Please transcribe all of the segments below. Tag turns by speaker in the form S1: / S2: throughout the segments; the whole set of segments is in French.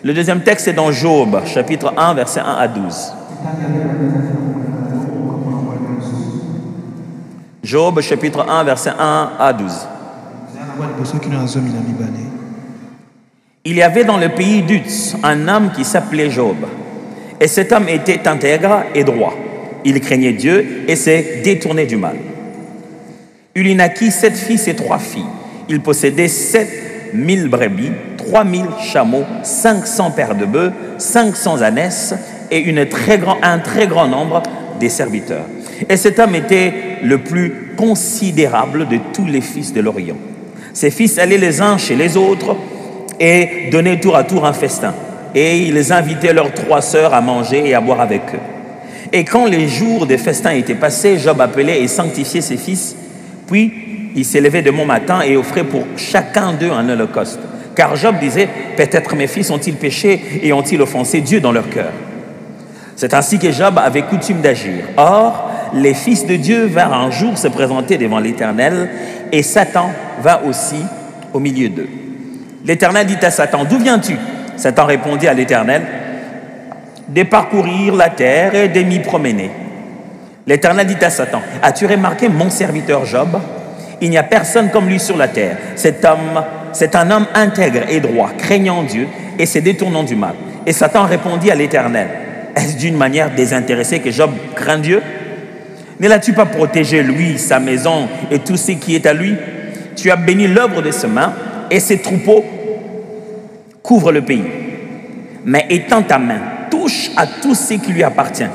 S1: Le deuxième texte est dans Job, chapitre 1, versets 1 à 12. Job, chapitre 1, verset 1 à 12. Il y avait dans le pays d'Uz un homme qui s'appelait Job. Et cet homme était intègre et droit. Il craignait Dieu et s'est détourné du mal. Il y naquit 7 fils et 3 filles. Il possédait 7000 brebis, 3000 chameaux, 500 paires de bœufs, 500 ânesses et un très grand nombre de serviteurs. Et cet homme était le plus considérable de tous les fils de l'Orient. Ses fils allaient les uns chez les autres et donnaient tour à tour un festin. Et ils invitaient leurs 3 sœurs à manger et à boire avec eux. Et quand les jours des festins étaient passés, Job appelait et sanctifiait ses fils. Puis il s'élevait de bon matin et offrait pour chacun d'eux un holocauste. Car Job disait, peut-être mes fils ont-ils péché et ont-ils offensé Dieu dans leur cœur. C'est ainsi que Job avait coutume d'agir. Or, les fils de Dieu vinrent un jour se présenter devant l'Éternel et Satan va aussi au milieu d'eux. L'Éternel dit à Satan, d'où viens-tu? Satan répondit à l'Éternel, de parcourir la terre et de m'y promener. L'Éternel dit à Satan, as-tu remarqué mon serviteur Job? Il n'y a personne comme lui sur la terre. C'est un homme intègre et droit, craignant Dieu et se détournant du mal. Et Satan répondit à l'Éternel, est-ce d'une manière désintéressée que Job craint Dieu? Ne l'as-tu pas protégé, lui, sa maison et tout ce qui est à lui? Tu as béni l'œuvre de ses mains et ses troupeaux couvrent le pays. Mais étends ta main, touche à tout ce qui lui appartient.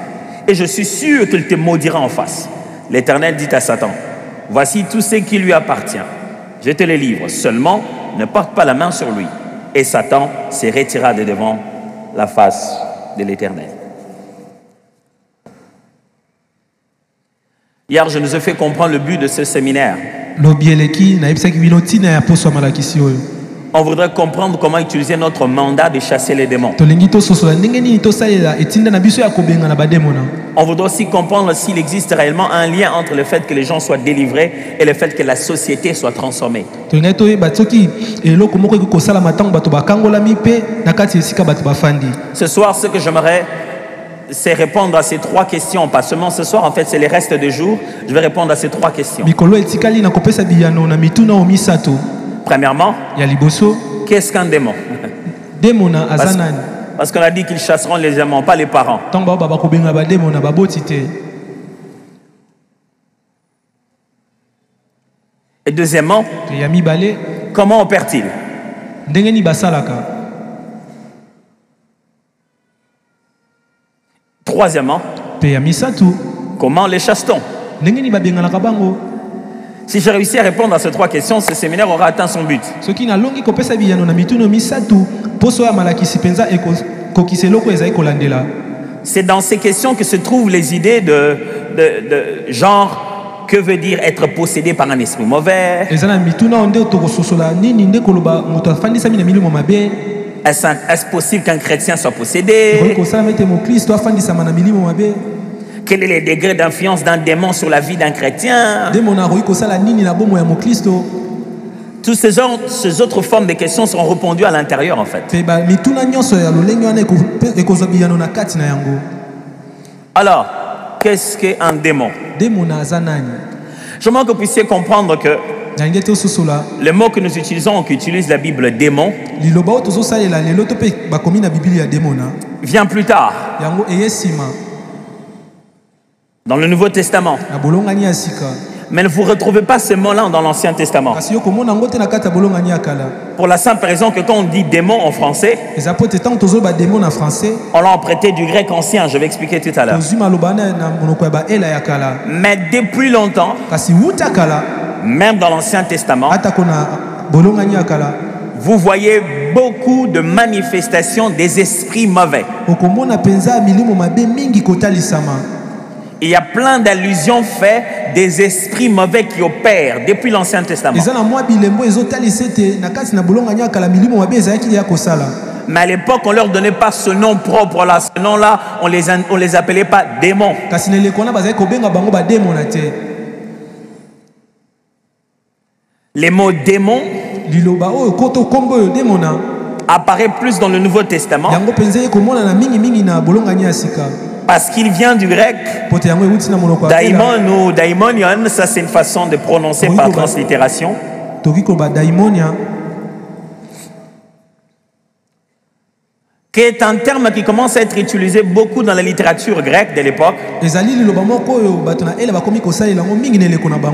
S1: Et je suis sûr qu'il te maudira en face. L'Éternel dit à Satan, voici tout ce qui lui appartient. Je te les livre. Seulement, ne porte pas la main sur lui. Et Satan se retira de devant la face de l'Éternel. Hier, je nous ai fait comprendre le but de ce séminaire. On voudrait comprendre comment utiliser notre mandat de chasser les démons. On voudrait aussi comprendre s'il existe réellement un lien entre le fait que les gens soient délivrés et le fait que la société soit transformée. Ce soir, ce que j'aimerais, c'est répondre à ces 3 questions. Pas seulement ce soir, en fait, c'est les restes du jour. Je vais répondre à ces 3 questions. Premièrement, qu'est-ce qu'un démon? Parce qu'on a dit qu'ils chasseront les démons, pas les parents. Et deuxièmement, comment opère-t-il? Troisièmement, comment les chasse-t-on? Si j'ai réussi à répondre à ces 3 questions, ce séminaire aura atteint son but. C'est dans ces questions que se trouvent les idées de genre, que veut dire être possédé par un esprit mauvais? Est-ce possible qu'un chrétien soit possédé? Quel est le degré d'influence d'un démon sur la vie d'un chrétien? Toutes ces autres formes de questions seront répondues à l'intérieur en fait. Alors, qu'est-ce qu'un démon? J'aimerais que vous puissiez comprendre que le mot que nous utilisons, qui utilise la Bible démon, vient plus tard. Dans le Nouveau Testament. Mais ne vous retrouvez pas ce mot-là dans l'Ancien Testament. Pour la simple raison que quand on dit démon en français, on l'a emprunté du grec ancien, je vais expliquer tout à l'heure. Mais depuis longtemps, même dans l'Ancien Testament, vous voyez beaucoup de manifestations des esprits mauvais. Il y a plein d'allusions faites des esprits mauvais qui opèrent depuis l'Ancien Testament. Mais à l'époque, on ne leur donnait pas ce nom propre-là. Ce nom-là, on les appelait pas démons. Les mots démon apparaît plus dans le Nouveau Testament parce qu'il vient du grec daimon ou daimonion. Ça, c'est une façon de prononcer par translittération. Qui est un terme qui commence à être utilisé beaucoup dans la littérature grecque de l'époque.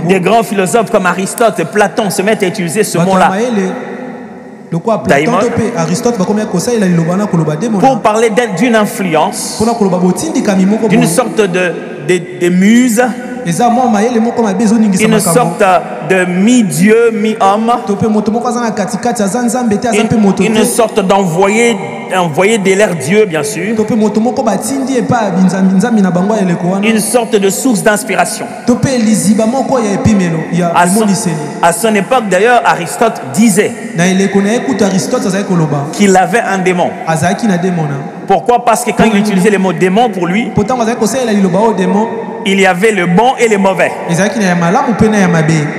S1: Des grands philosophes comme Aristote et Platon se mettent à utiliser ce mot-là. Daimon, pour parler d'une influence, d'une sorte de muse, une sorte de mi-dieu, mi-homme, une sorte d'envoyé de l'air Dieu, bien sûr, une sorte de source d'inspiration. À son époque, d'ailleurs, Aristote disait qu'il avait un démon. Pourquoi? Parce que quand il utilisait le mot démon pour lui, il y avait le bon et le mauvais.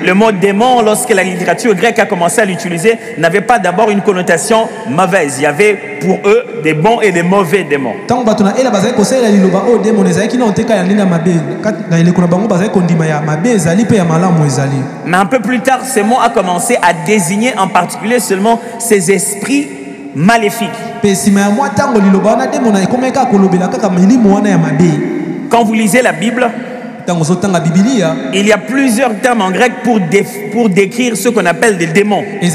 S1: Le mot démon, lorsque la littérature grecque a commencé à l'utiliser, n'avait pas d'abord une connotation mauvaise. Il y avait pour eux des bons et des mauvais démons. Mais un peu plus tard, ce mot a commencé à désigner en particulier seulement ces esprits maléfiques. Quand vous lisez la Bible, il y a plusieurs termes en grec pour décrire ce qu'on appelle des démons. Il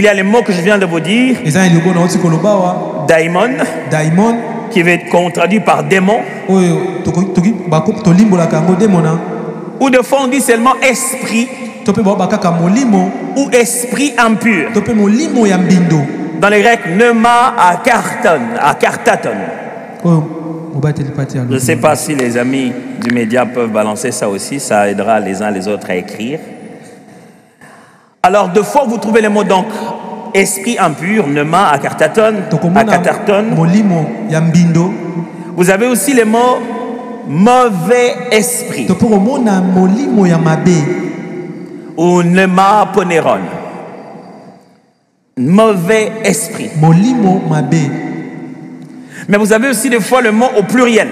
S1: y a les mots que je viens de vous dire. Daimon, qui va être traduit par démon. Ou de fois on dit seulement esprit ou esprit impur. Dans le grec, pneuma akartaton. Je ne sais pas si les amis du média peuvent balancer ça aussi, ça aidera les uns les autres à écrire. Alors, deux fois, vous trouvez le mot donc esprit impur, pneuma akartaton, akatarton. Vous avez aussi le mot mauvais esprit ou pneuma poneron. Mauvais esprit. Mais vous avez aussi des fois le mot au pluriel.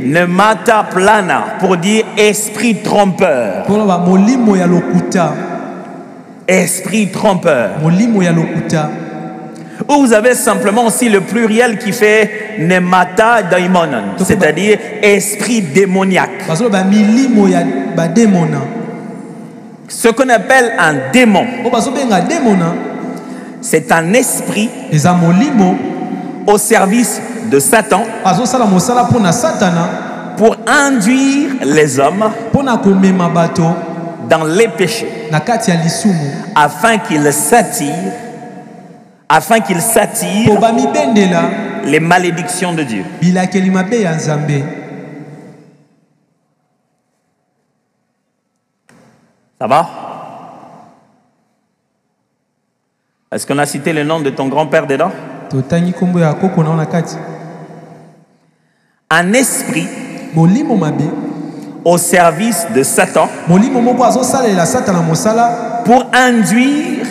S1: Pneumata plana pour dire esprit trompeur. Esprit trompeur. Ou vous avez simplement aussi le pluriel qui fait pneumata daimonon, c'est-à-dire esprit démoniaque. Ce qu'on appelle un démon, c'est un esprit au service de Satan pour induire les hommes dans les péchés, afin qu'ils s'attirent les malédictions de Dieu. Ça va? Est-ce qu'on a cité le nom de ton grand-père dedans? Un esprit au service de Satan pour induire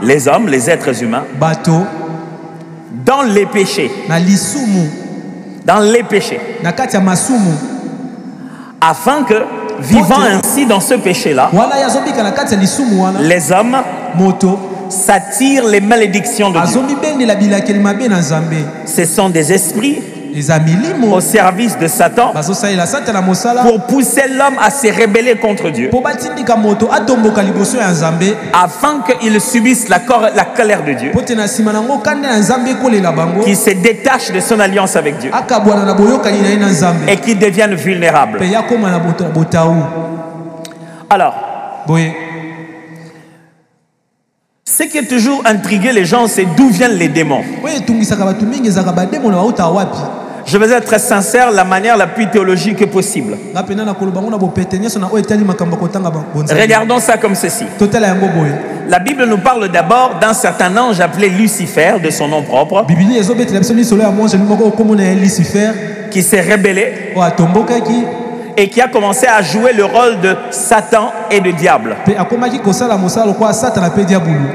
S1: les hommes, les êtres humains dans les péchés. Dans les péchés. Afin que, vivant ainsi dans ce péché-là, les hommes s'attirent les malédictions de Dieu. Ce sont des esprits au service de Satan pour pousser l'homme à se rebeller contre Dieu, afin qu'il subisse la colère de Dieu, qu'il se détache de son alliance avec Dieu et qu'il devienne vulnérable. Alors, ce qui est toujours intrigué les gens, c'est d'où viennent les démons. Je vais être très sincère, la manière la plus théologique possible. Regardons ça comme ceci. La Bible nous parle d'abord d'un certain ange appelé Lucifer, de son nom propre, qui s'est rebellé et qui a commencé à jouer le rôle de Satan et de diable.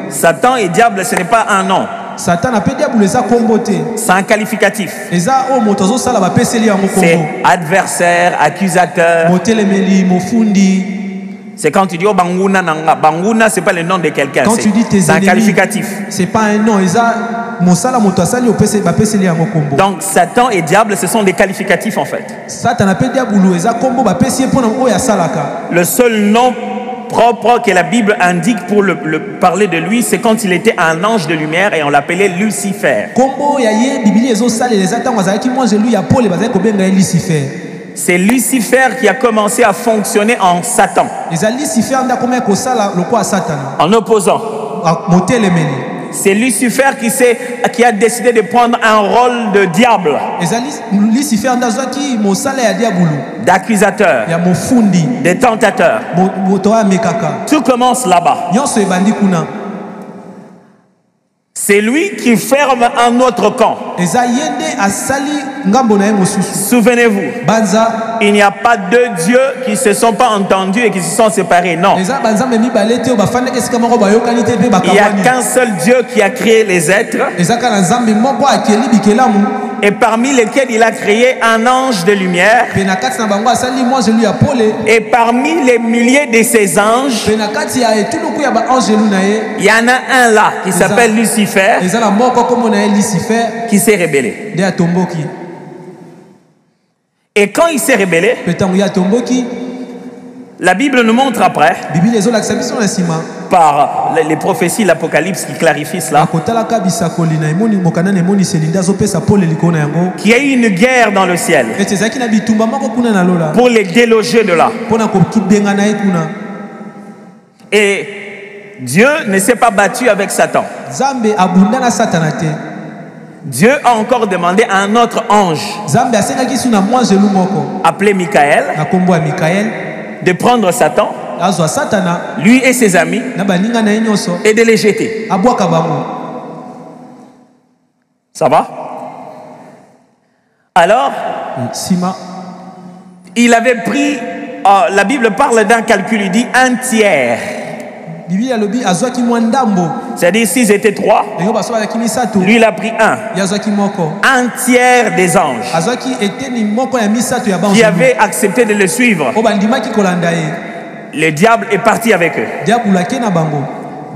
S1: Satan et diable, ce n'est pas un nom. C'est un qualificatif. C'est adversaire, accusateur. C'est quand tu dis oh Banguna Nanga. Banguna, c'est pas le nom de quelqu'un. C'est un qualificatif.
S2: C'est pas un nom.
S1: Donc Satan et diable, ce sont des qualificatifs en fait. Le seul nom propre que la Bible indique pour parler de lui, c'est quand il était un ange de lumière et on l'appelait Lucifer. C'est Lucifer qui a commencé à fonctionner en Satan. En opposant. C'est Lucifer qui a décidé de prendre un rôle de diable, d'accusateur, de tentateur. Tout commence là-bas. C'est lui qui ferme un autre camp. Souvenez-vous, il n'y a pas deux dieux qui ne se sont pas entendus et qui se sont séparés. Non. Il n'y a qu'un seul Dieu qui a créé les êtres et parmi lesquels il a créé un ange de lumière. Et parmi les milliers de ces anges, il y en a un là qui s'appelle Lucifer qui s'est rebellé. Et quand il s'est rebellé, la Bible nous montre après, par les prophéties, l'Apocalypse qui clarifient cela, qu'il y a eu une guerre dans le ciel pour les déloger de là. Et Dieu ne s'est pas battu avec Satan. Dieu a encore demandé à un autre ange appelé Michael de prendre Satan, lui et ses amis, et de les jeter. Ça va? Alors, il avait pris, la Bible parle d'un calcul, il dit un tiers. C'est-à-dire s'ils étaient trois, lui il a pris un tiers des anges qui avaient accepté de le suivre. Le diable est parti avec eux.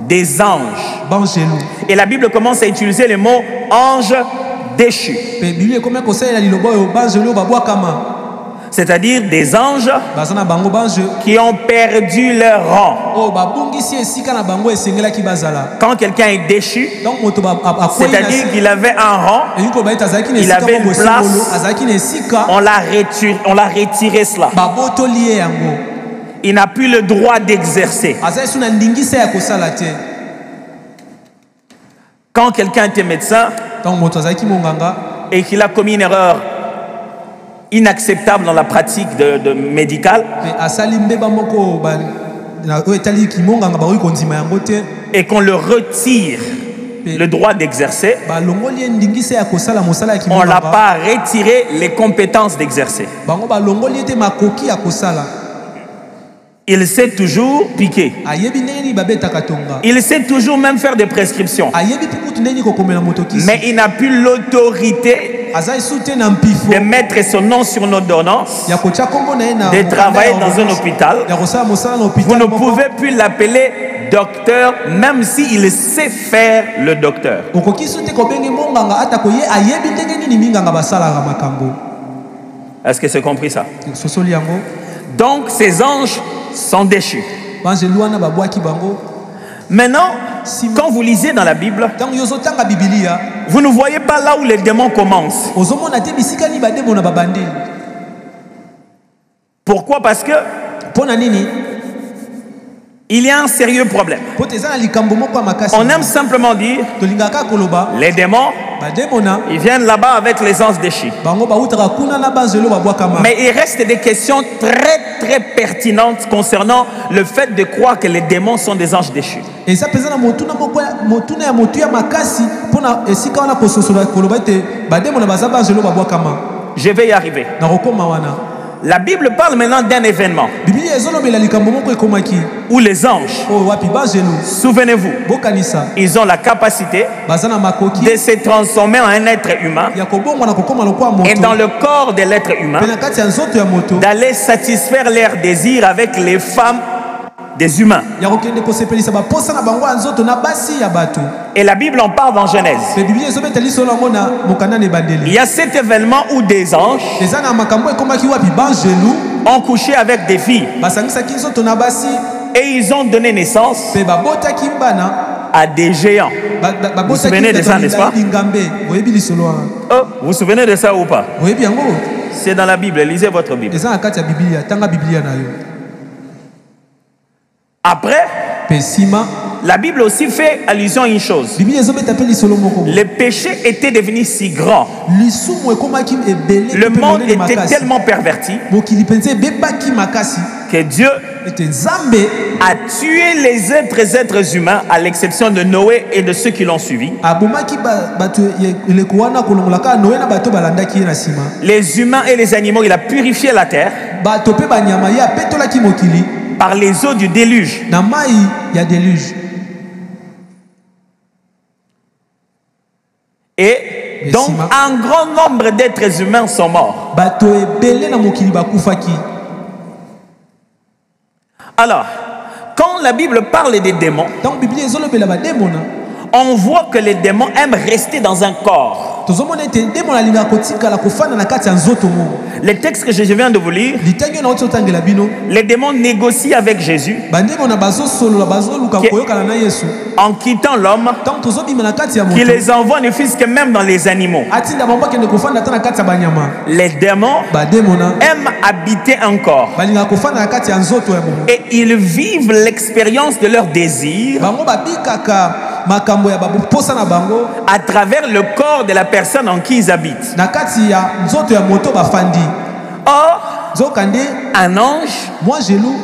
S1: Des anges. Et la Bible commence à utiliser le mot ange déchu. C'est-à-dire des anges qui ont perdu leur rang. Quand quelqu'un est déchu, c'est-à-dire qu'il avait un rang, il avait une place, on l'a retiré cela. Il n'a plus le droit d'exercer. Quand quelqu'un était médecin et qu'il a commis une erreur inacceptable dans la pratique de médicale et qu'on le retire le droit d'exercer, on ne l'a pas retiré les compétences d'exercer. Il sait toujours piquer. Il sait toujours même faire des prescriptions. Mais il n'a plus l'autorité de mettre son nom sur une ordonnance, de travailler dans un hôpital. Vous ne pouvez plus l'appeler docteur, même s'il sait faire le docteur. Est-ce que c'est compris ça? Donc ces anges sont déchus. Maintenant, quand vous lisez dans la Bible, vous ne voyez pas là où les démons commencent. Pourquoi? Parce que il y a un sérieux problème. On aime simplement dire les démons, ils viennent là-bas avec les anges déchus. Mais il reste des questions très pertinentes concernant le fait de croire que les démons sont des anges déchus. Je vais y arriver. La Bible parle maintenant d'un événement où les anges, souvenez-vous, ils ont la capacité de se transformer en un être humain et dans le corps de l'être humain d'aller satisfaire leurs désirs avec les femmes des humains. Et la Bible en parle dans Genèse. Il y a cet événement où des anges ont couché avec des filles et ils ont donné naissance à des géants. Vous vous souvenez de ça, n'est-ce pas? Oh, vous vous souvenez de ça ou pas? C'est dans la Bible, lisez votre Bible. Après, la Bible aussi fait allusion à une chose. Le péché était devenu si grand. Le monde était tellement perverti que Dieu a tué les êtres humains à l'exception de Noé et de ceux qui l'ont suivi. Les humains et les animaux, il a purifié la terre par les eaux du déluge. Et donc un grand nombre d'êtres humains sont morts. Alors, quand la Bible parle des démons, on voit que les démons aiment rester dans un corps. Les textes que je viens de vous lire, les démons négocient avec Jésus en quittant l'homme, qui les envoie ne fût-ce que même dans les animaux. Les démons aiment habiter un corps et ils vivent l'expérience de leur désir à travers le corps de la personne en qui ils habitent. Or, un ange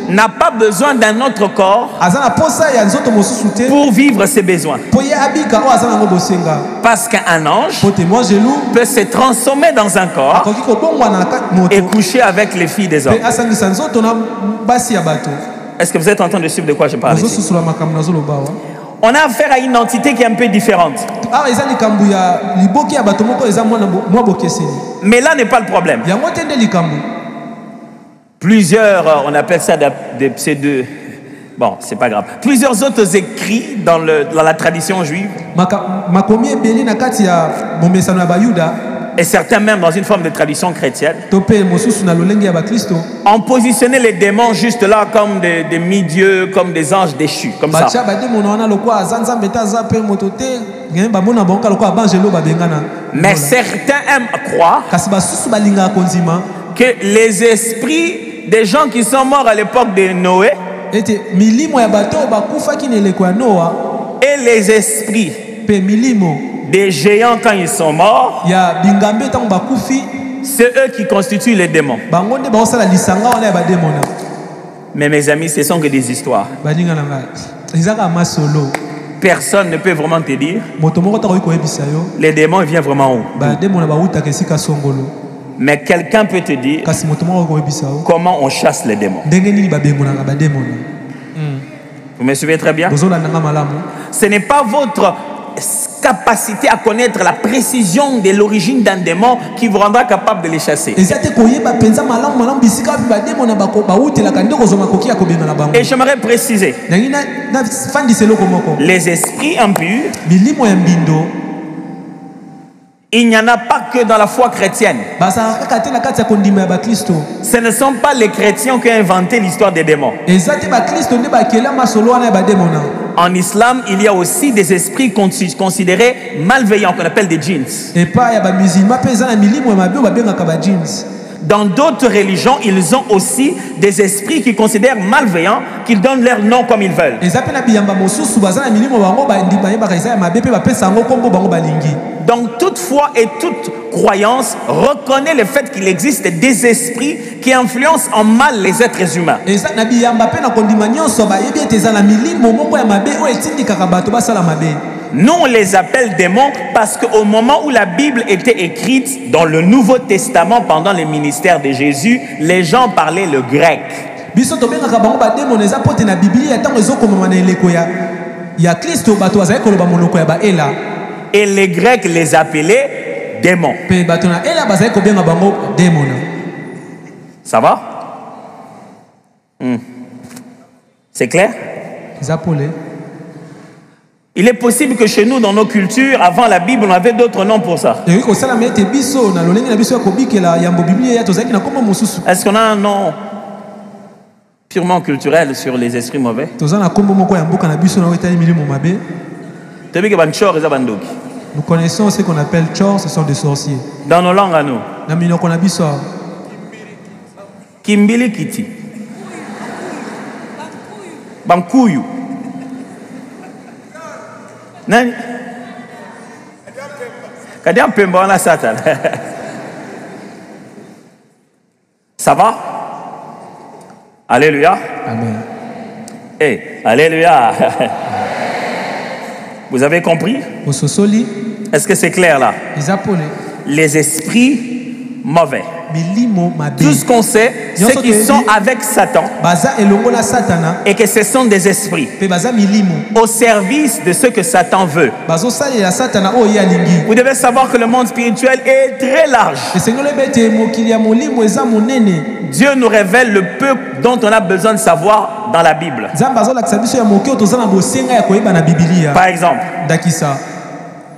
S1: n'a pas besoin d'un autre corps pour vivre ses besoins. Parce qu'un ange peut se transformer dans un corps et coucher avec les filles des hommes. Est-ce que vous êtes en train de suivre de quoi je parle ici? On a affaire à une entité qui est un peu différente. Mais là n'est pas le problème. Plusieurs, on appelle ça des pseudo... Bon, c'est pas grave. Plusieurs autres écrits dans la tradition juive. Et certains même dans une forme de tradition chrétienne ont positionné les démons juste là comme des demi-dieux, comme des anges déchus, comme ça. Mais certains aiment croire que les esprits des gens qui sont morts à l'époque de Noé et les esprits des géants quand ils sont morts, c'est eux qui constituent les démons. Mais mes amis, ce sont que des histoires. Personne ne peut vraiment te dire les démons viennent vraiment où. Mais quelqu'un peut te dire comment on chasse les démons. Vous me suivez très bien? Ce n'est pas votre capacité à connaître la précision de l'origine d'un démon qui vous rendra capable de les chasser. Et j'aimerais préciser, les esprits impurs, il n'y en a pas que dans la foi chrétienne. Ce ne sont pas les chrétiens qui ont inventé l'histoire des démons. En islam, il y a aussi des esprits considérés malveillants, qu'on appelle des djinns. Dans d'autres religions, ils ont aussi des esprits qui considèrent malveillants, qu'ils donnent leur nom comme ils veulent. Donc toute foi et toute croyance reconnaît le fait qu'il existe des esprits qui influencent en mal les êtres humains. Nous, on les appelle démons parce qu'au moment où la Bible était écrite dans le Nouveau Testament, pendant le ministère de Jésus, les gens parlaient le grec. Et les Grecs les appelaient démons. Ça va? C'est clair? Il est possible que chez nous, dans nos cultures, avant la Bible, on avait d'autres noms pour ça. Est-ce qu'on a un nom purement culturel sur les esprits mauvais?
S2: Nous connaissons ce qu'on appelle Chor, ce sont des sorciers.
S1: Dans nos langues à nous. Kimbili Kiti. Bankuyu. Nani? Kadia Pemba on a Satan. Ça va? Alléluia.
S2: Amen.
S1: Eh, alléluia. Vous avez compris? Est-ce que c'est clair là? Les esprits mauvais. Tout ce qu'on sait, c'est qu'ils sont avec Satan et que ce sont des esprits au service de ce que Satan veut. Vous devez savoir que le monde spirituel est très large. Dieu nous révèle le peu dont on a besoin de savoir dans la Bible. Par exemple,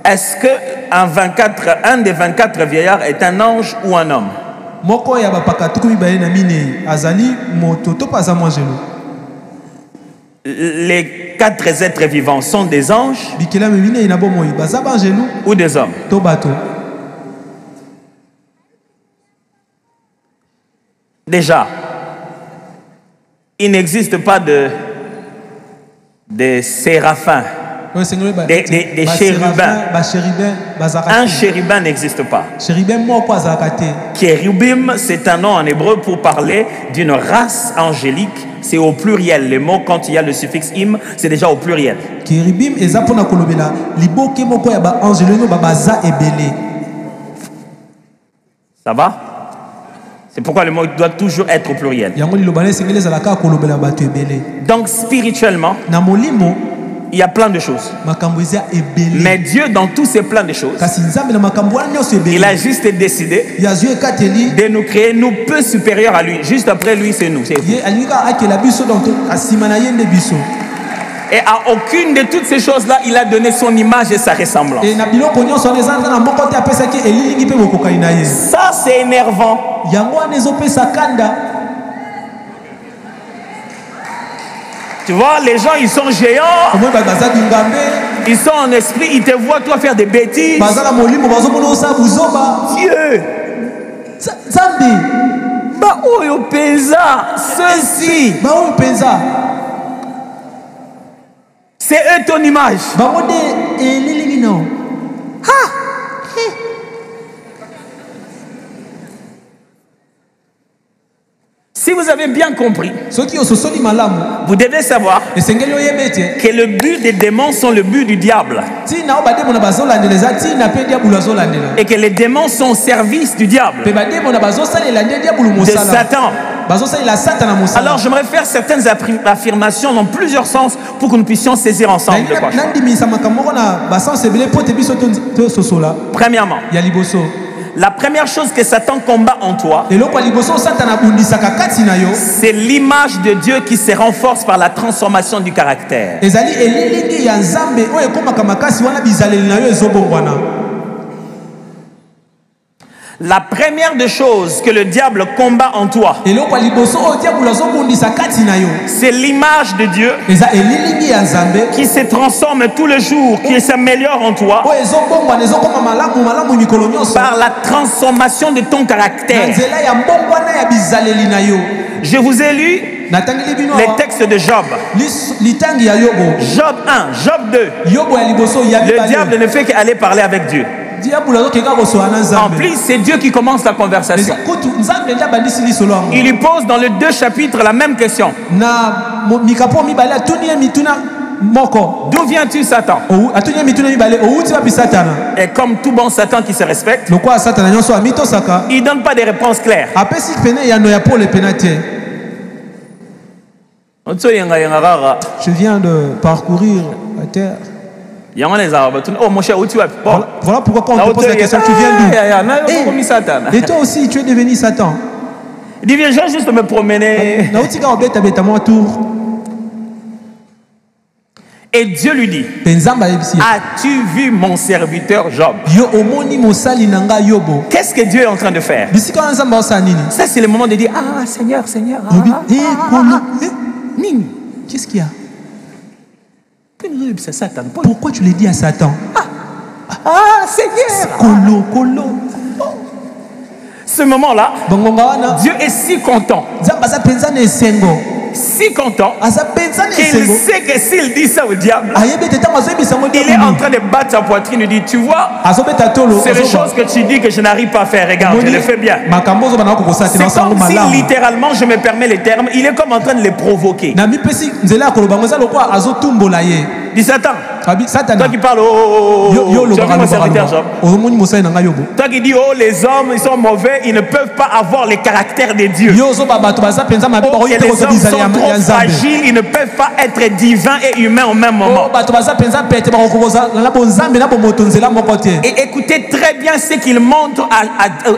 S1: est-ce qu'un des 24 vieillards est un ange ou un homme? Les 4 êtres vivants sont des anges ou des hommes? Déjà, il n'existe pas de séraphins, des chérubins. Un chérubin n'existe pas. Chérubim, c'est un nom en hébreu pour parler d'une race angélique. C'est au pluriel. Les mots, quand il y a le suffixe im, c'est déjà au pluriel. Ça va? C'est pourquoi le mot doit toujours être au pluriel. Donc spirituellement, il y a plein de choses. Mais Dieu, dans tous ces plans de choses, il a juste décidé de nous créer, nous peu supérieurs à lui. Juste après lui, c'est nous. Et à aucune de toutes ces choses-là, il a donné son image et sa ressemblance. Ça, c'est énervant. Tu vois, les gens, ils sont géants. Ils sont en esprit, ils te voient toi faire des bêtises. Dieu. Bah, oh, yo pesa, ceci. C'est eux ton image. Si vous avez bien compris, vous devez savoir que le but des démons sont le but du diable. Et que les démons sont au service du diable, de Satan. Alors j'aimerais faire certaines affirmations dans plusieurs sens pour que nous puissions saisir ensemble de quoi. Premièrement, la première chose que Satan combat en toi, c'est l'image de Dieu qui se renforce par la transformation du caractère. La première des choses que le diable combat en toi, c'est l'image de Dieu qui se transforme tous les jours, qui s'améliore en toi par la transformation de ton caractère. Je vous ai lu les textes de Job. Job 1, Job 2. Le diable ne fait qu'aller parler avec Dieu. En plus, c'est Dieu qui commence la conversation. Il lui pose dans les 2 chapitres la même question.
S2: moko.
S1: D'où viens-tu, Satan?
S2: Atunya mituna mibale outi wapi Satana.
S1: Et comme tout bon Satan qui se respecte,
S2: Lokwa Satana nyonso amito saka.
S1: il ne donne pas des réponses claires.
S2: Apesi pene ya no ya pour le penatier. Je viens de parcourir la terre.
S1: Oh mon cher, où tu vas?
S2: Voilà pourquoi quand on te pose la question, tu viens d'où? Et toi aussi, tu es devenu Satan.
S1: Il dit, viens juste me promener. Et Dieu lui dit, as-tu vu mon serviteur Job? Qu'est-ce que Dieu est en train de faire? Ça, c'est le moment de dire, ah Seigneur, Seigneur.
S2: Qu'est-ce qu'il y a?
S1: Satan.
S2: Pourquoi tu l'as dit à Satan?
S1: Seigneur. Ce moment-là, Dieu est si content. Si content qu'il sait que s'il dit ça au diable, il est en train de battre sa poitrine et dit, tu vois, c'est les choses que tu dis que je n'arrive pas à faire. Regarde, je le fais bien. C'est comme si littéralement, je me permets les termes, il est comme en train de les provoquer. Dis Satan. Toi qui parles, tu as vu mon serviteur Job? Toi qui dis, oh les hommes ils sont mauvais, ils ne peuvent pas avoir les caractères de Dieu. Oh, et les hommes sont trop fragiles, ils ne peuvent pas être divins et humains au même moment. Et écoutez très bien ce qu'il montre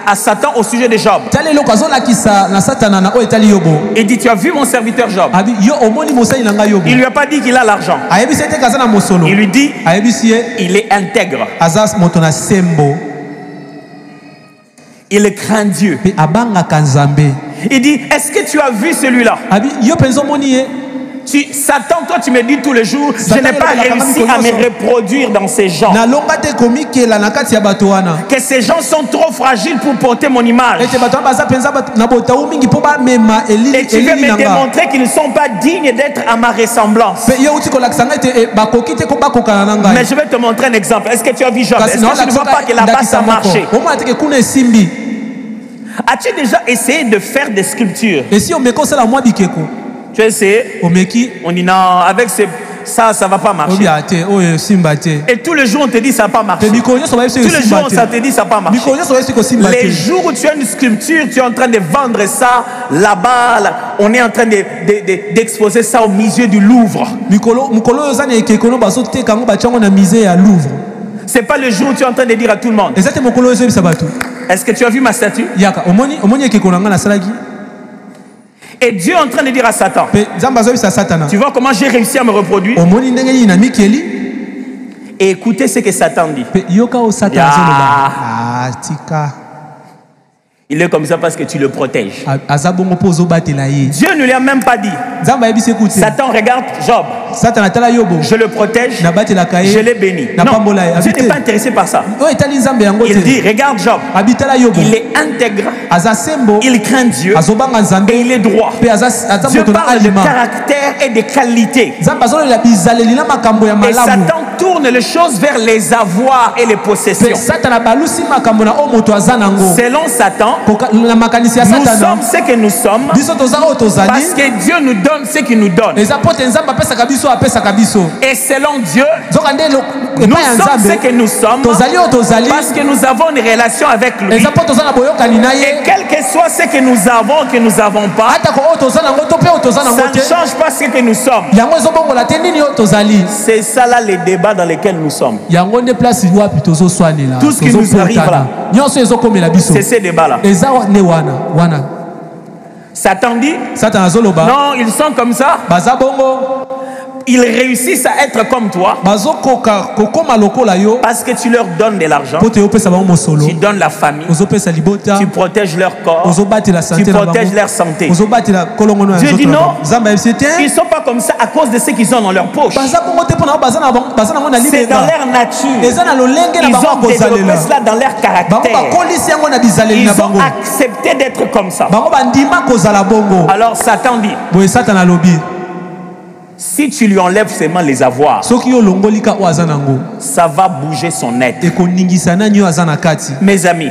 S1: à Satan au sujet de Job. Il dit, tu as vu mon serviteur Job? Il lui a pas dit qu'il a l'argent. Il lui dit, il est intègre. Il craint Dieu. Il dit, est-ce que tu as vu celui-là? Satan, toi tu me dis tous les jours, je n'ai pas réussi à me reproduire dans ces gens. Que ces gens sont trop fragiles pour porter mon image. Et tu veux me démontrer qu'ils ne sont pas dignes d'être à ma ressemblance. Mais je vais te montrer un exemple. Est-ce que tu as vu Job? Est-ce que tu ne vois pas que là-bas ça a marché? As-tu déjà essayé de faire des sculptures? Tu as essayé? On dit non, avec ça va pas marcher. Et tous les jours on te dit ça va pas marcher. Tous les jours ça te dit ça va pas marcher. Les jours où tu as une sculpture, tu es en train de vendre ça là-bas, on est en train d'exposer ça au musée du Louvre. C'est pas le jour où tu es en train de dire à tout le monde, est-ce que tu as vu ma statue? Et Dieu est en train de dire à Satan, tu vois comment j'ai réussi à me reproduire? Et écoutez ce que Satan dit. Il est comme ça parce que tu le protèges. Dieu ne lui a même pas dit. Satan regarde Job. Je le protège. Je l'ai béni. Non, Dieu n'est pas intéressé par ça. Il dit, regarde Job. Il est intègre. Il craint Dieu. Et il est droit. Dieu parle de caractère et de qualité. Et Satan tourne les choses vers les avoirs et les possessions. Selon Satan, nous sommes ce que nous sommes parce que Dieu nous donne ce qu'il nous donne. Et selon Dieu, nous sommes ce que nous sommes parce que nous avons une relation avec lui. Et quel que soit ce que nous avons pas, ça ne change pas ce que nous sommes. C'est ça là les débats dans lesquels nous sommes. Tout ce qui nous arrive là, c'est ces débats là. Satan dit, non, ils sont comme ça. Ils réussissent à être comme toi parce que tu leur donnes de l'argent, tu donnes la famille, tu protèges leur corps, tu protèges leur santé. Dieu dit non, ils ne sont pas comme ça à cause de ce qu'ils ont dans leur poche. C'est dans leur nature. Ils ont développé cela dans leur caractère. Ils ont accepté d'être comme ça. Alors Satan dit, Si tu lui enlèves seulement les avoirs, ça va bouger son être. Mes amis,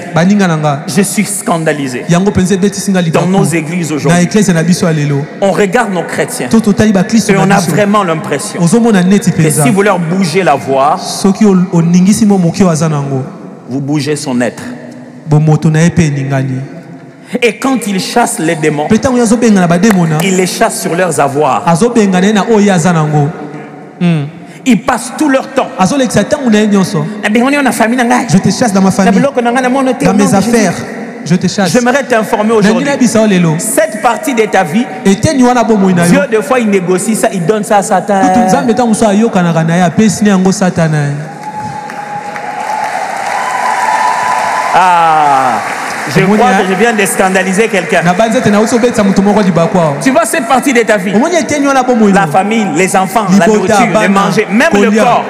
S1: je suis scandalisé. Dans nos églises aujourd'hui, on regarde nos chrétiens et on a vraiment l'impression que si vous leur bougez l'avoir, vous bougez son être. Et quand ils chassent les démons, ils les chassent sur leurs avoirs. Ils passent tout leur temps.
S2: Je te chasse dans ma famille, dans mes affaires. Je te chasse.
S1: J'aimerais t'informer aujourd'hui. Cette partie de ta vie, Dieu, des fois, il négocie ça, il donne ça à Satan. Ah, je crois que je viens de scandaliser quelqu'un. Tu vois cette partie de ta vie, la famille, les enfants, la nourriture, les manger, même le corps.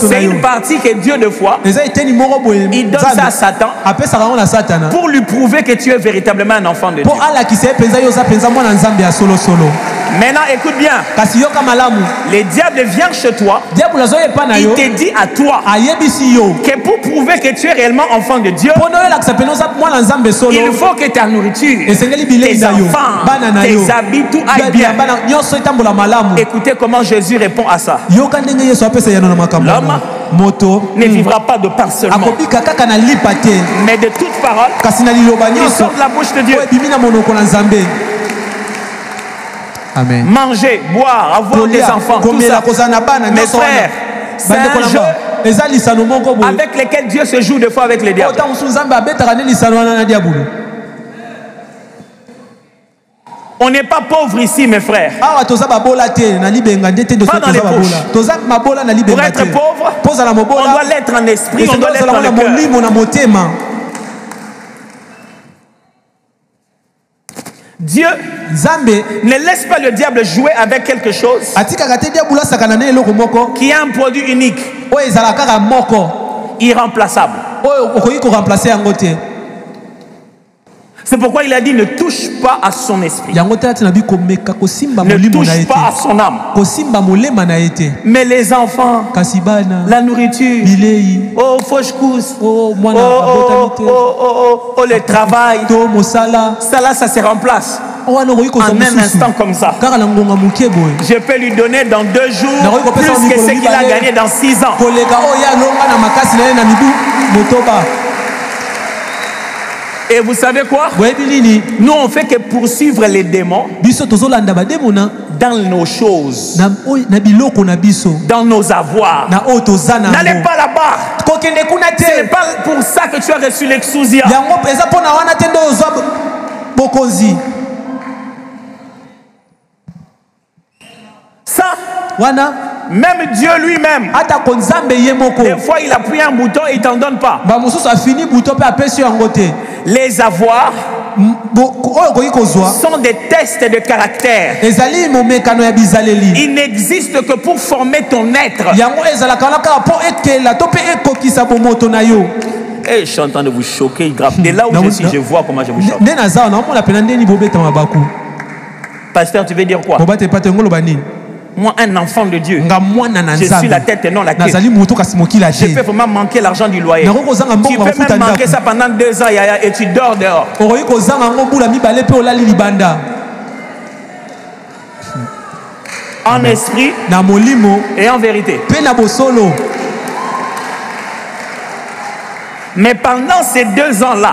S1: C'est une partie que Dieu, de fois, il donne ça à Satan pour lui prouver que tu es véritablement un enfant de Dieu. Maintenant, écoute bien. Le diable vient chez toi. Il te dit à toi que pour prouver que tu es réellement enfant de Dieu, il faut que ta nourriture, tes enfants, tes habits, tout aille bien. Écoutez comment Jésus répond à ça. L'homme ne vivra pas de pain seulement, mais de toute parole qui sort de la bouche de Dieu.
S2: Amen.
S1: Manger, boire, avoir des enfants, tout ça. Mes frères, c'est un jeu avec lequel Dieu se joue des fois avec les diables. On n'est pas pauvre ici, mes frères. Pas dans les poches. Pour être pauvre, on doit l'être en esprit, on doit l'être dans le cœur. Dieu ne laisse pas le diable jouer avec quelque chose qui est un produit unique, irremplaçable. C'est pourquoi il a dit ne touche pas à son esprit, ne touche pas à son âme. Mais les enfants, la nourriture, oh fauche-cousse, oh le travail, ça là, ça se remplace en un instant comme ça. Je peux lui donner dans 2 jours plus que ce qu'il a gagné dans 6 ans. Et vous savez quoi? Nous on fait que poursuivre les démons dans nos choses, dans nos avoirs. N'allez pas là-bas. Ce n'est pas pour ça que tu as reçu l'exousia. Ça, même Dieu lui-même, des fois il appuie un bouton et il t'en donne pas. Les avoirs sont des tests de caractère. Ils n'existent que pour former ton être. Et je suis en train de vous choquer grave. Et là où je suis, je vois comment je vous choque. Pasteur, tu veux dire quoi? Moi, un enfant de Dieu, je suis la tête et non la queue. Je peux vraiment manquer l'argent du loyer. Tu peux même manquer ça pendant 2 ans et tu dors dehors. En esprit et en vérité. Mais pendant ces 2 ans-là,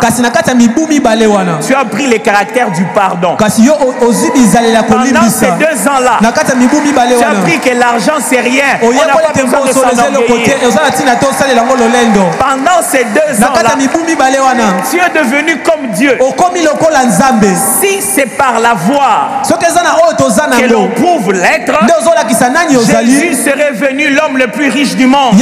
S1: tu as pris les caractères du pardon. Pendant ces 2 ans-là, tu as pris que l'argent c'est rien. On n'a pas besoin de s'enorgueillir. Pendant ces 2 ans-là, tu es devenu comme Dieu. Si c'est par la voie que l'on prouve l'être, Jésus serait venu l'homme le plus riche du monde.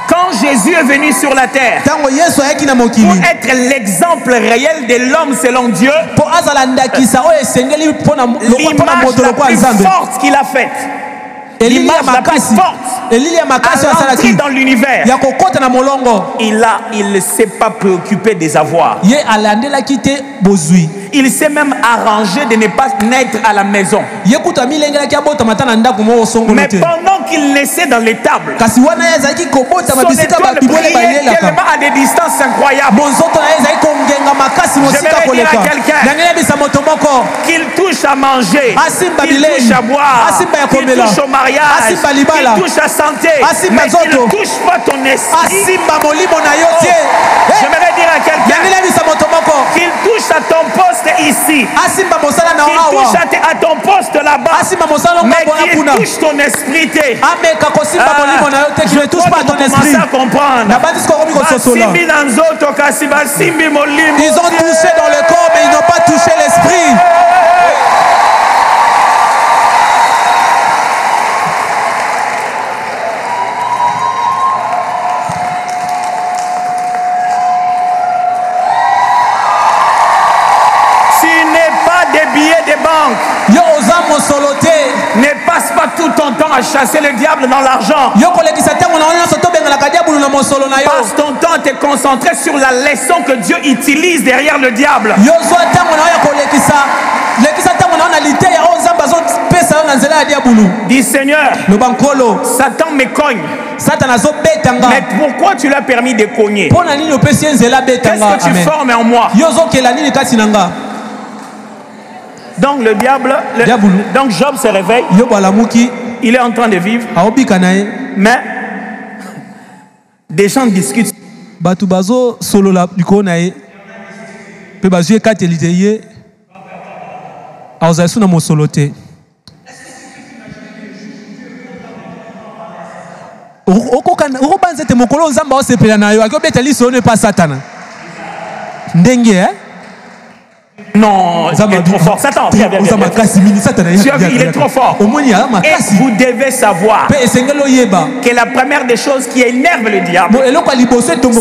S1: Quand Jésus est venu sur la terre pour être l'exemple réel de l'homme selon Dieu, l'image la plus forte qu'il a faite, l'image la plus forte à l'entrée dans l'univers. Il ne s'est pas préoccupé des avoirs. Il s'est même arrangé de ne pas naître à la maison. Mais pendant qu'il naissait dans l'étable, son étoile brillait tellement à des distances incroyables. J'aimerais dire à quelqu'un qu'il touche à manger, qu'il touche à boire, qu'il touche au mariage, qu'il touche à santé, mais qu'il ne touche pas ton esprit. J'aimerais dire à quelqu'un qu'il touche à ton poste ici, qu'il touche à ton poste là-bas, mais qu'il touche ton esprit. Je touche pas ton esprit. À comprendre.
S2: Ils ont touché dans le corps, mais ils n'ont pas touché l'esprit.
S1: Ne passe pas tout ton temps à chasser le diable dans l'argent. Passe ton temps à te concentrer sur la leçon que Dieu utilise derrière le diable. Dis Seigneur, Satan me cogne. Mais pourquoi tu l'as permis de cogner? Qu'est-ce que tu formes en moi? Donc le diable, donc Job se réveille, il est en train de vivre, mais des gens discutent. Non, il est trop fort. Satan, viens. Il est trop fort. Et vous devez savoir que la première des choses qui énerve le diable,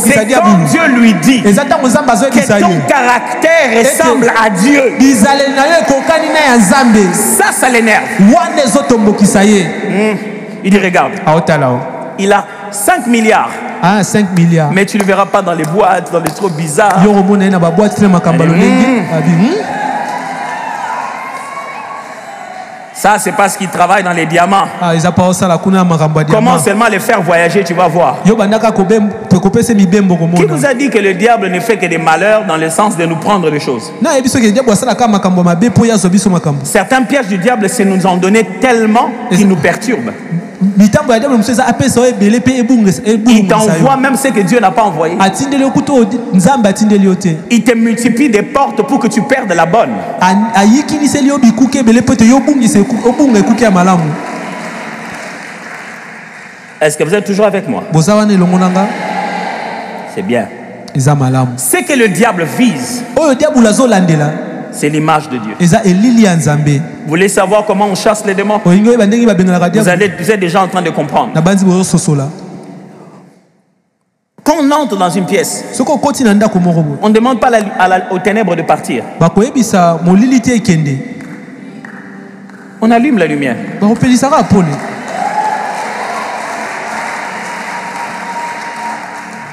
S1: c'est quand Dieu lui dit que ton caractère ressemble à Dieu. Ça l'énerve. Il dit regarde, il a 5 milliards.
S2: 5 milliards.
S1: Mais tu ne le verras pas dans les boîtes, dans les trucs bizarres. Ça, c'est parce qu'il travaille dans les diamants. Comment seulement les faire voyager, tu vas voir. Qui vous a dit que le diable ne fait que des malheurs dans le sens de nous prendre les choses? Certains pièges du diable, c'est nous en donner tellement qu'ils nous perturbent. Il t'envoie même ce que Dieu n'a pas envoyé. Il te multiplie des portes pour que tu perdes la bonne. Est-ce que vous êtes toujours avec moi? C'est bien. Ce que le diable vise, c'est l'image de Dieu. Vous voulez savoir comment on chasse les démons? Vous êtes déjà en train de comprendre. Quand on entre dans une pièce, on ne demande pas aux ténèbres de partir. On allume la lumière.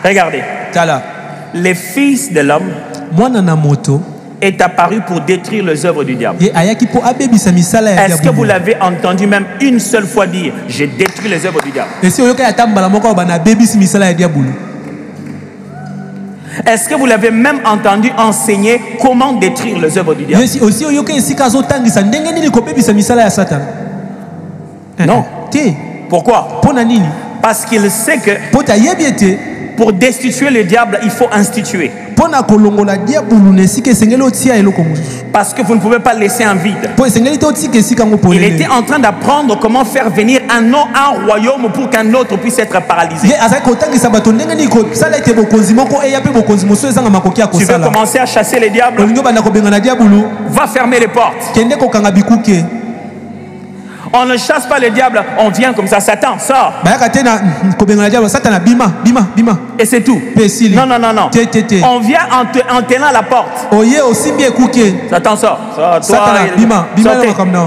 S1: Regardez. Les fils de l'homme est apparu pour détruire les œuvres du diable. Est-ce que vous l'avez entendu même une seule fois dire j'ai détruit les œuvres du diable? Est-ce que vous l'avez même entendu enseigner comment détruire les œuvres du diable? Non. Pourquoi? Parce qu'il sait que pour destituer le diable, il faut instituer. Parce que vous ne pouvez pas laisser un vide. Il était en train d'apprendre comment faire venir un royaume pour qu'un autre puisse être paralysé. Tu veux commencer à chasser les diables? Va fermer les portes. On ne chasse pas le diable, on vient comme ça, Satan, sort. Et c'est tout. Non. On vient en tenant la porte. Satan, sort. Toi,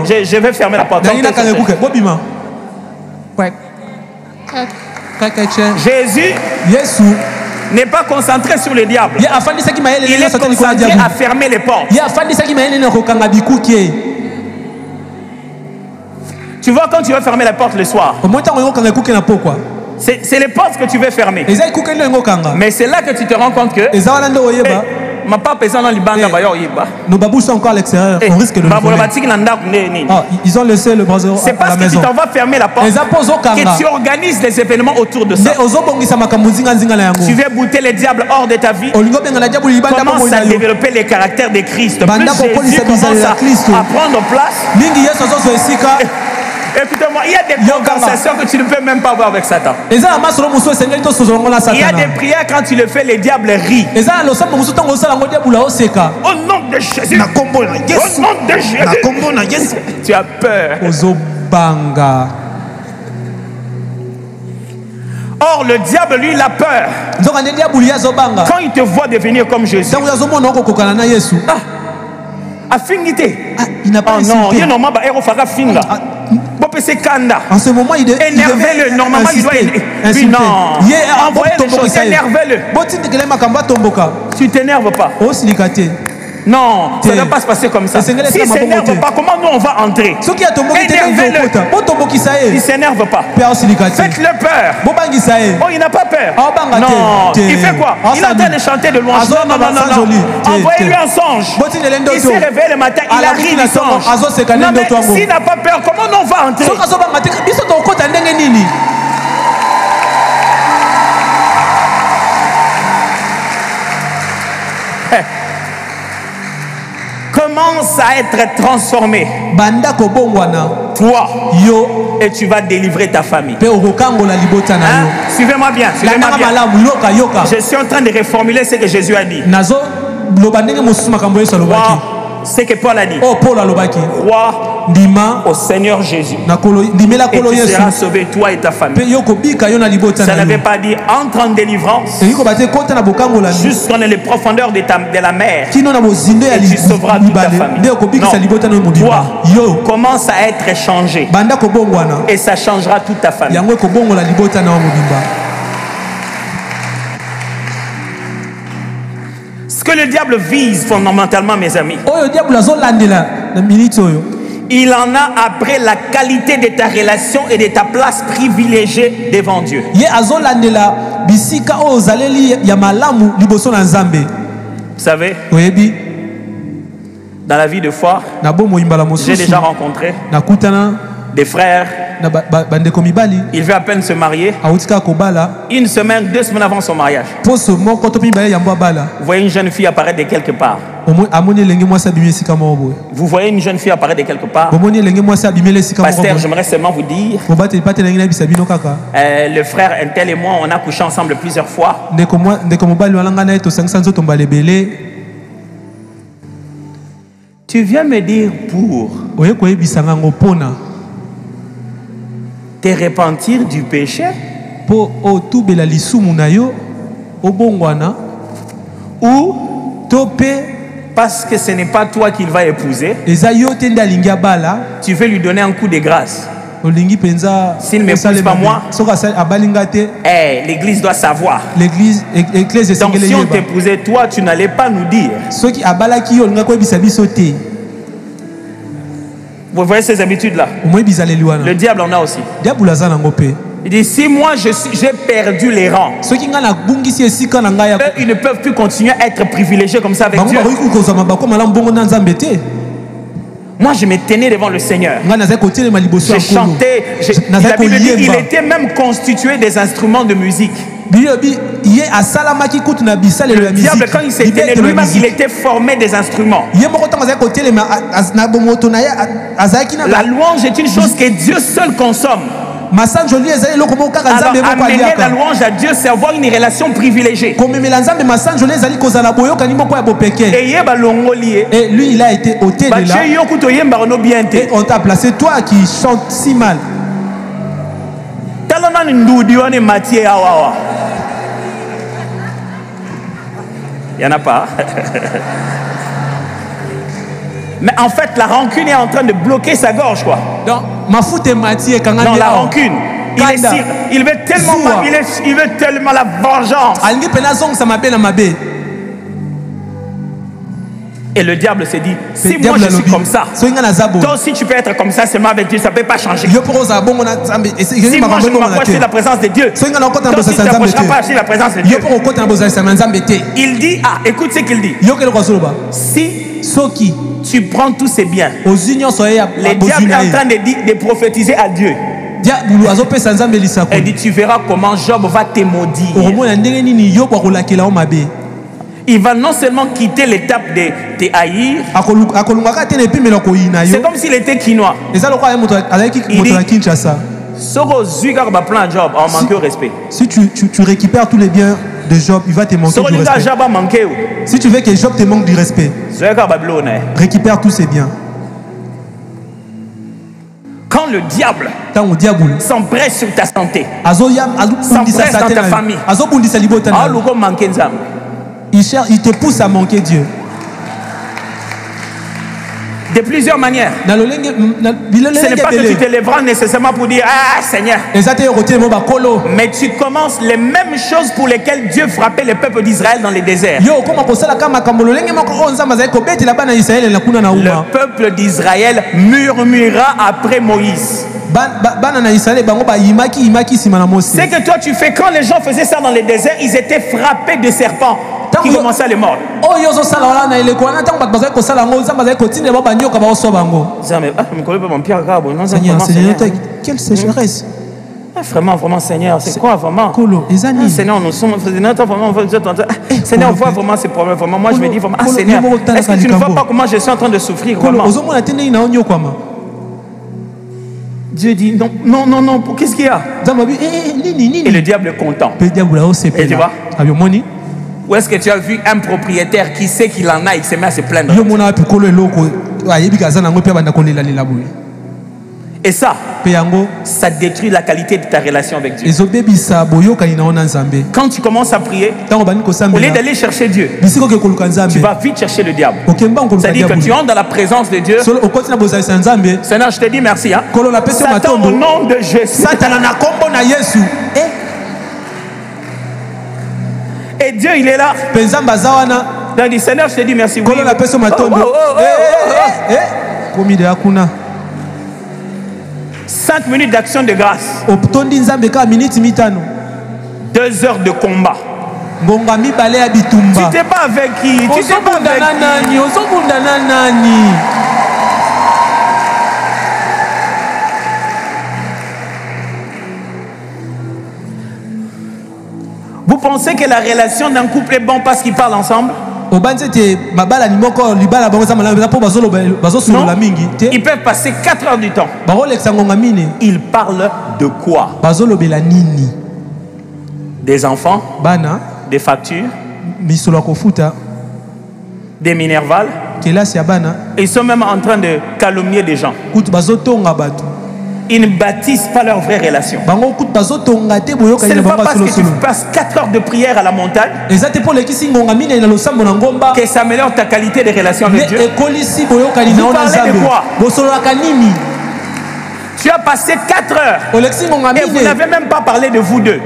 S1: je vais fermer la porte. Jésus n'est pas concentré sur le diable. Il est concentré à fermer les portes. Tu vois, quand tu vas fermer la porte le soir, c'est les portes que tu veux fermer. Mais c'est là que tu te rends compte que ma papa est dans l'Ibanga.
S2: Nos babous sont encore à l'extérieur. On risque de le voler. Ils ont laissé le brazos à la maison.
S1: C'est parce que tu t'en vas fermer la porte que tu organises des événements autour de ça. Tu veux bouter les diables hors de ta vie. Commence à développer les caractères de Christ. Plus Jésus commence à prendre place. Écoutez-moi, il y a des conversations que tu ne peux même pas avoir avec Satan. Il y a des prières, quand tu le fais, les diables rient. Au nom de Jésus. Au nom de Jésus. Tu as peur. Or, le diable, lui, il a peur. Quand il te voit devenir comme Jésus. Affinité.
S2: Il n'a pas
S1: insulté.
S2: En ce moment, il est
S1: énervez-le. Normalement, il doit
S2: insulter.
S1: Non. Envoyez les choses. Énervez-le. Tu t'énerves pas. Non, ça ne va pas se passer comme ça. S'il ne s'énerve pas, comment nous on va entrer? Énervez-le. Il ne s'énerve pas. Faites-le peur. Oh, il n'a pas peur. Non. Il fait quoi? Il est en train de chanter de louange. Non. Envoyez-lui un songe. Il s'est réveillé le matin, il a ri du songe. Non, mais s'il n'a pas peur, comment nous on va entrer? Commence à être transformé. Toi, et tu vas délivrer ta famille. Suivez-moi bien. Je suis en train de reformuler ce que Jésus a dit. C'est que Paul a dit. Crois au Seigneur Jésus et tu seras sauvé, toi et ta famille. Ça n'avait pas dit entre en délivrance jusqu'en les profondeurs de la mer et tu sauveras toute ta famille. Non. Toi, commence à être changé et ça changera toute ta famille. Ce que le diable vise fondamentalement, mes amis, il en a après la qualité de ta relation et de ta place privilégiée devant Dieu. Vous savez, dans la vie de foi, j'ai déjà rencontré des frères. Il veut à peine se marier. Une semaine, 2 semaines avant son mariage, vous voyez une jeune fille apparaître de quelque part. Vous voyez une jeune fille apparaître de quelque part. Pasteur, j'aimerais seulement vous dire, le frère un tel et moi, on a couché ensemble plusieurs fois. Tu viens me dire pour te repentir du péché ou parce que ce n'est pas toi qu'il va épouser, tu veux lui donner un coup de grâce. S'il ne m'épouse pas moi, l'église doit savoir. Donc si on t'épousait toi, tu n'allais pas nous dire. Vous voyez ces habitudes-là? Le diable en a aussi. Il dit, si moi j'ai perdu les rangs, eux, ils ne peuvent plus continuer à être privilégiés comme ça avec Dieu. Moi, je me tenais devant le Seigneur. Je chantais. La Bible dit, il était même constitué des instruments de musique. Le diable, quand il s'est tenu lui-même, il était formé des instruments. La louange est une chose que Dieu seul consomme. Alors, amener la louange à Dieu, c'est avoir une relation privilégiée.
S2: Et lui, il a été ôté de là. Et on t'a placé, toi qui chantes si mal.
S1: Il n'y en a pas. Mais en fait, la rancune est en train de bloquer sa gorge, quoi.
S2: Donc,
S1: non, la rancune. il veut tellement il veut tellement la vengeance. Et le diable se dit, si moi je suis comme ça, toi aussi tu peux être comme ça, seulement avec Dieu, ça ne peut pas changer. Si moi je ne m'approche de la présence de Dieu, toi aussi tu ne t'approcheras pas de la présence de Dieu. Il dit, écoute ce qu'il dit. Si tu prends tous ces biens, le diable est en train de prophétiser à Dieu. Il dit, tu verras comment Job va te maudire. Il va non seulement quitter l'étape de te haïr, c'est comme s'il était quinois. Il dit,
S2: si tu récupères tous les biens de Job, il va te manquer du respect. Si tu veux que Job te manque du respect, récupère tous ses biens.
S1: Quand le diable s'empresse sur ta santé, s'empresse dans ta famille,
S2: il te pousse à manquer Dieu.
S1: De plusieurs manières. Ce n'est pas que tu te lèveras nécessairement pour dire Seigneur. Mais tu commences les mêmes choses pour lesquelles Dieu frappait le peuple d'Israël dans les déserts. Le peuple d'Israël murmura après Moïse. C'est que toi tu fais, quand les gens faisaient ça dans les déserts, ils étaient frappés de serpents qui commençaient à les mordre.
S2: Quelle sécheresse.
S1: Vraiment, Seigneur, c'est quoi vraiment? Seigneur, nous sommes. Seigneur, voit vraiment ces problèmes. Vraiment, moi, je me dis vraiment, Seigneur, est-ce que tu ne vois pas comment je suis en train de souffrir vraiment? Dieu dit non, qu'est-ce qu'il y a? Et le diable est content. Et tu vois? Où est-ce que tu as vu un propriétaire qui sait qu'il en a, il se met à se plaindre? Et ça détruit la qualité de ta relation avec Dieu. Quand tu commences à prier, au lieu d'aller chercher Dieu, tu vas vite chercher le diable. C'est-à-dire que tu entres dans la présence de Dieu. Seigneur, je te dis merci. Satan, au nom de Jésus. Et Dieu, il est là. Il dit, Seigneur, je te dis merci. 5 minutes d'action de grâce. 2 heures de combat. Tu t'es pas avec qui? Tu t'es pas avec qui? Vous pensez que la relation d'un couple est bonne parce qu'ils parlent ensemble? Non, ils peuvent passer 4 heures du temps. Ils parlent de quoi? Des enfants, des factures, des minervales. Ils sont même en train de calomnier des gens. Ils ne bâtissent pas leur vraie relation. Ce n'est pas parce que tu passes 4 heures de prière à la montagne que ça améliore ta qualité de relation avec Dieu. Vous parlez de quoi? Tu as passé 4 heures et vous n'avez même pas parlé de vous deux.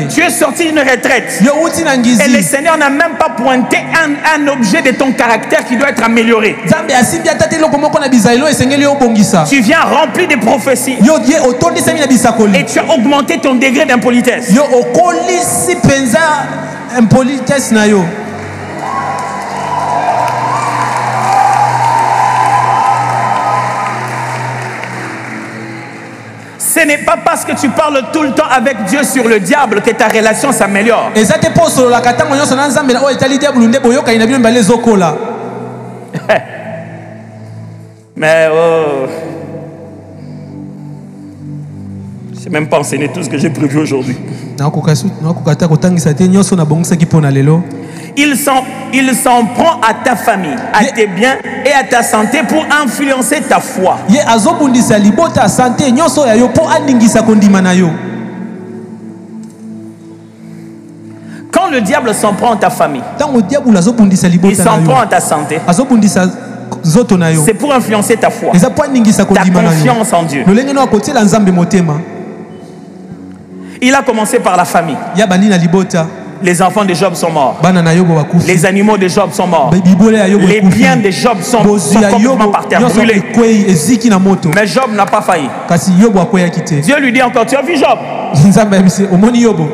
S1: Tu es sorti d'une retraite et le Seigneur n'a même pas pointé un objet de ton caractère qui doit être amélioré. Tu viens rempli de prophéties et tu as augmenté ton degré d'impolitesse. Ce n'est pas parce que tu parles tout le temps avec Dieu sur le diable que ta relation s'améliore. Mais je n'ai même pas enseigné tout ce que j'ai prévu aujourd'hui. Il s'en prend à ta famille, à tes biens et à ta santé pour influencer ta foi. Quand le diable s'en prend à ta famille, il s'en prend à ta santé, C'est pour influencer ta foi, ta confiance en Dieu. Il a commencé par la famille. Les enfants de Job sont morts. Les animaux de Job sont morts. Les biens de Job sont complètement par terre, brûlés. Mais Job n'a pas failli. Dieu lui dit encore, tu as vu Job?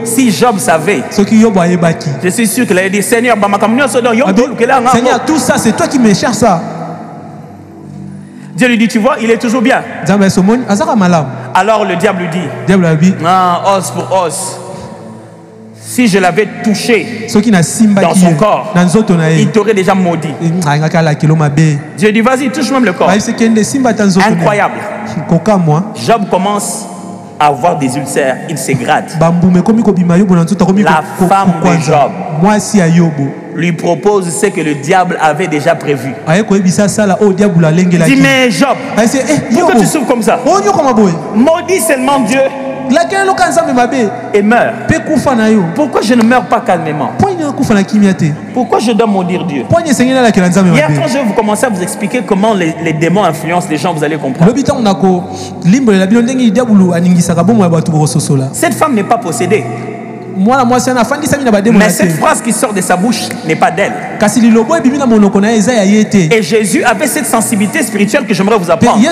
S1: Si Job savait, je suis sûr qu'il allait dire, Seigneur,
S2: Seigneur, tout ça, c'est toi qui me cherches ça.
S1: Dieu lui dit, tu vois, il est toujours bien. Alors le diable lui dit, ah, os pour os. Si je l'avais touché dans son corps, il t'aurait déjà maudit. Dieu dit, vas-y, touche même le corps. Incroyable. Job commence à avoir des ulcères, il s'égrade. La femme de Job lui propose ce que le diable avait déjà prévu. Dis, mais Job, pourquoi tu souffres comme ça? Maudis seulement Dieu et meurs. Pourquoi je ne meurs pas calmement? Pourquoi je dois maudire Dieu? Hier, quand je vais vous commencer à vous expliquer comment les démons influencent les gens, vous allez comprendre. Cette femme n'est pas possédée. Mais cette phrase qui sort de sa bouche n'est pas d'elle. Et Jésus avait cette sensibilité spirituelle que j'aimerais vous apprendre. Il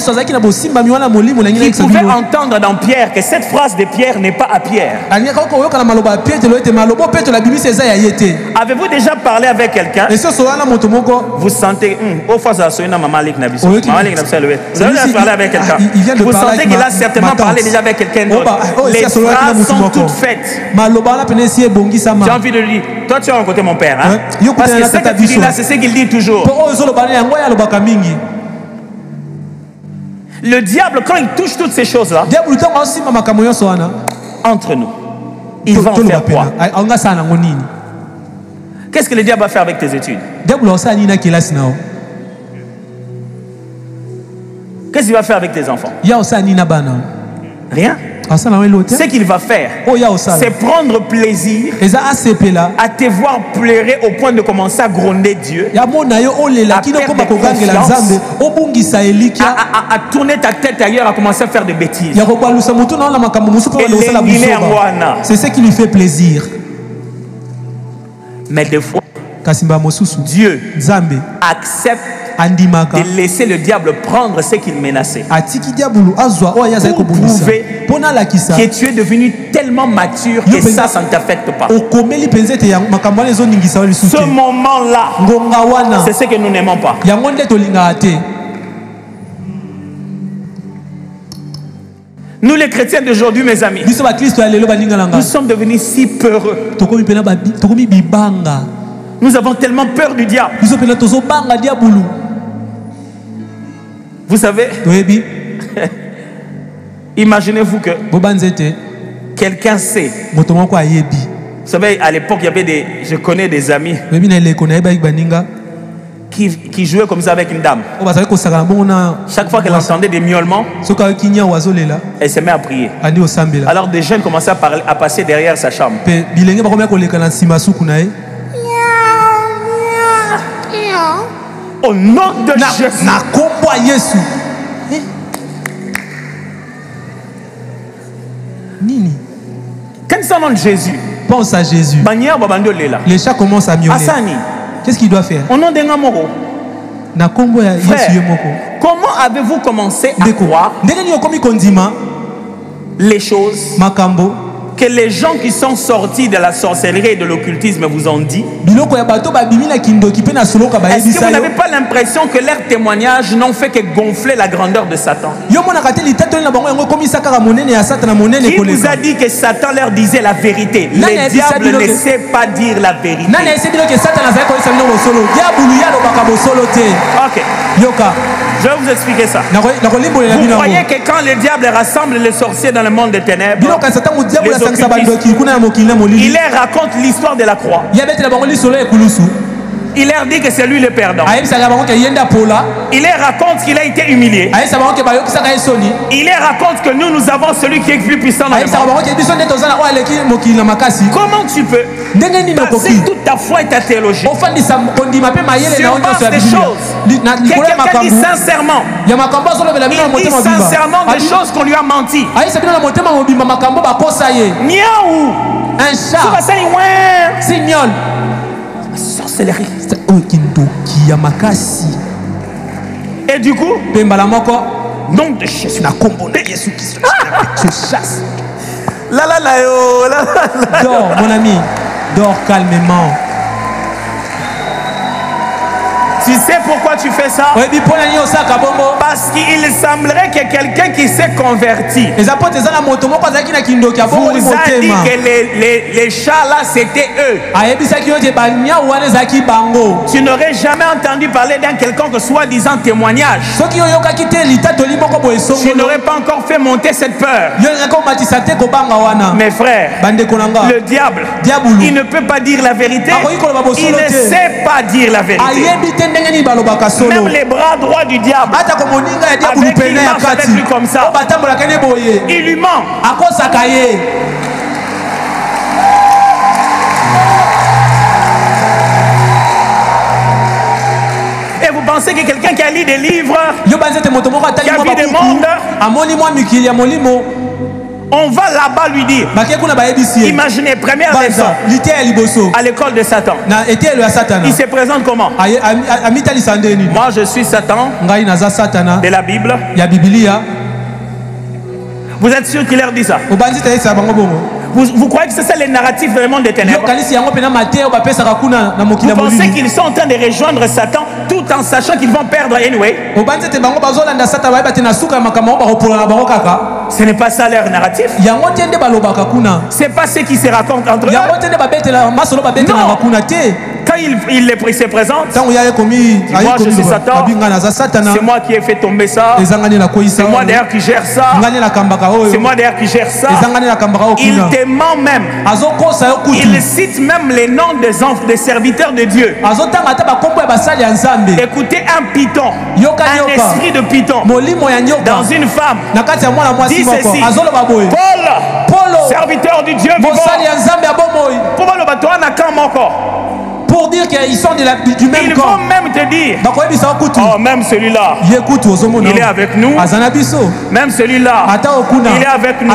S1: pouvait entendre dans Pierre que cette phrase de Pierre n'est pas à Pierre. Avez-vous déjà parlé avec quelqu'un? Vous sentez, vous avez parlé avec quelqu'un. Vous sentez qu'il a certainement parlé déjà avec quelqu'un d'autre. Les phrases sont toutes faites. J'ai envie de lui dire, toi tu as rencontré mon père, hein? Parce que ce que tu dis là, c'est ce qu'il dit toujours. Le diable, quand il touche toutes ces choses-là, entre nous, il va en faire quoi? Qu'est-ce que le diable va faire avec tes études? Qu'est-ce qu'il va faire avec tes enfants? Rien. Ce qu'il va faire, c'est prendre plaisir à te voir pleurer au point de commencer à gronder Dieu, à perdre confiance, à tourner ta tête ailleurs, à commencer à faire des bêtises.
S2: C'est ce qui lui fait plaisir.
S1: Mais des fois, Dieu accepte de laisser le diable prendre ce qu'il menaçait. Pour prouver que tu es devenu tellement mature que ça ne t'affecte pas. Ce moment-là, c'est ce que nous n'aimons pas. Nous les chrétiens d'aujourd'hui, mes amis, nous sommes devenus si peureux. Nous avons tellement peur du diable. Vous savez, imaginez-vous que quelqu'un sait. Vous savez, à l'époque, il y avait je connais des amis qui jouaient comme ça avec une dame. Chaque fois qu'elle entendait des miaulements, elle se met à prier. Alors des jeunes commençaient à passer derrière sa chambre. Au nom de Jésus. Quand ça nom de Jésus,
S2: pense à Jésus. Les chats commencent à miauler. Qu'est-ce qu'il doit faire?
S1: Frère, comment avez-vous commencé à croire les choses que les gens qui sont sortis de la sorcellerie et de l'occultisme vous ont dit? Est-ce que vous n'avez pas l'impression que leurs témoignages n'ont fait que gonfler la grandeur de Satan? Qui vous a dit que Satan leur disait la vérité? Le diable ne sait pas dire la vérité. Ok. Je vais vous expliquer ça. Vous croyez que quand le diable rassemble les sorciers dans le monde des ténèbres, il leur raconte l'histoire de la croix. Il leur dit que c'est lui le perdant. Il leur raconte qu'il a été humilié. Il leur raconte que nous avons celui qui est plus puissant dans le monde. Comment tu peux passer toute ta foi et ta théologie sur base des choses que quelqu'un dit sincèrement? Il dit sincèrement des choses qu'on lui a menti. Miaou.
S2: Un chat. Signol.
S1: Sorcellerie. Et du coup, nom de Jésus.
S2: Je chasse.
S1: Là.
S2: Dors, mon ami. Dors calmement.
S1: Tu sais pourquoi tu fais ça? Parce qu'il semblerait que quelqu'un qui s'est converti vous a dit que les chats là c'était eux. Tu n'aurais jamais entendu parler d'un quelconque soi-disant témoignage. Tu n'aurais pas encore fait monter cette peur. Mes frères, le diable, il ne peut pas dire la vérité. Il ne sait pas dire la vérité. Même les bras droits du diable, avec qui il marche avec lui comme ça, il lui ment. Et vous pensez que quelqu'un qui a lu des livres, qui a vu des mondes, on va là-bas lui dire. Imaginez, première leçon à l'école de Satan. Il se présente comment? Moi je suis Satan de la Bible. Vous êtes sûr qu'il leur dit ça? Vous croyez que c'est ça les narratifs vraiment des ténèbres? Vous pensez qu'ils sont en train de rejoindre Satan tout en sachant qu'ils vont perdre anyway? Ce n'est pas ça leur narratif. C'est pas ce qui se racontent entre eux. Non. Quand il se présente, moi je suis Satan, c'est moi qui ai fait tomber ça, c'est moi d'ailleurs qui gère ça, c'est moi d'ailleurs qui gère ça. Il te ment même. Il cite même les noms des serviteurs de Dieu. Écoutez un python, un esprit de python dans une femme dit ceci: Paul, serviteur du Dieu vivant,
S2: pour dire qu'ils sont du même
S1: corps. Ils vont même te dire, oh, même celui-là, il est avec nous. Même celui-là, il est avec nous.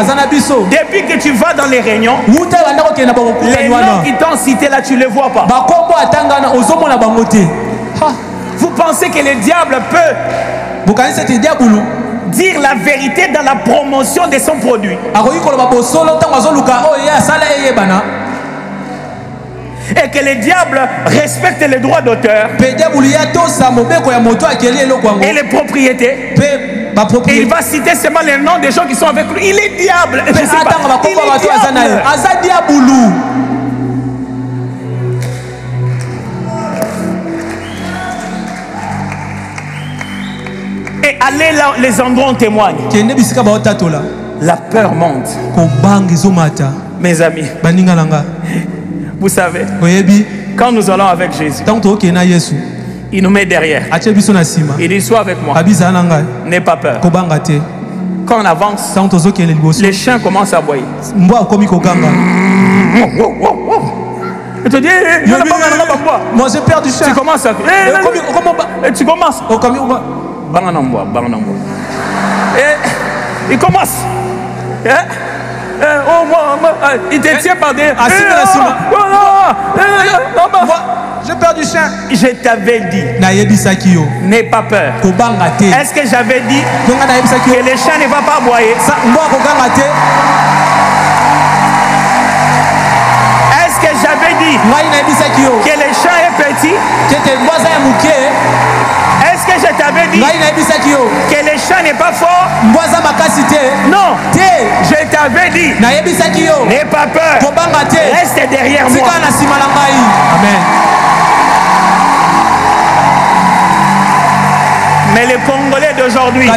S1: Depuis que tu vas dans les réunions, les noms qui t'ont cité là, tu ne les vois pas. Vous pensez que le diable peut dire la vérité dans la promotion de son produit? Et que le diable respecte les droits d'auteur et les propriétés. Et il va citer seulement les noms des gens qui sont avec lui. Il est diable. Je sais pas. Il est diable. Et allez là, les endroits où on témoigne. La peur monte. Mes amis, vous savez, quand nous allons avec Jésus, il nous met derrière. Il dit: sois avec moi. N'aie pas peur. Quand on avance, les chiens commencent à aboyer. Il te dit:
S2: moi j'ai peur du chien.
S1: Tu commences à... Tu commences. Et il commence. Il te tient par des...
S2: J'ai peur du chien.
S1: Je t'avais dit, n'aie pas peur. Est-ce que j'avais dit que le chien ne va pas aboyer? Est-ce que j'avais dit que le chien est petit? Est-ce que je t'avais dit que le chien n'est pas fort? Non. Je t'avais dit, n'aie pas peur. Reste derrière moi.
S2: Amen.
S1: Mais les Congolais d'aujourd'hui,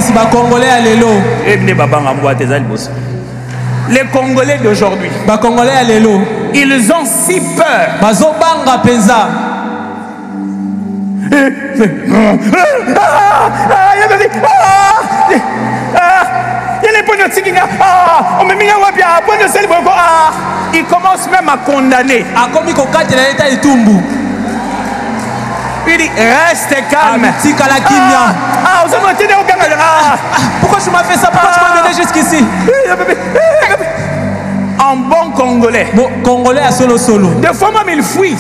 S1: les Congolais d'aujourd'hui, ils ont si peur Il commence même à condamner. Il dit reste calme.
S2: Pourquoi tu m'as fait ça? Pourquoi tu m'as mené jusqu'ici?
S1: En bon congolais.
S2: Congolais à solo.
S1: Des fois même il fuit.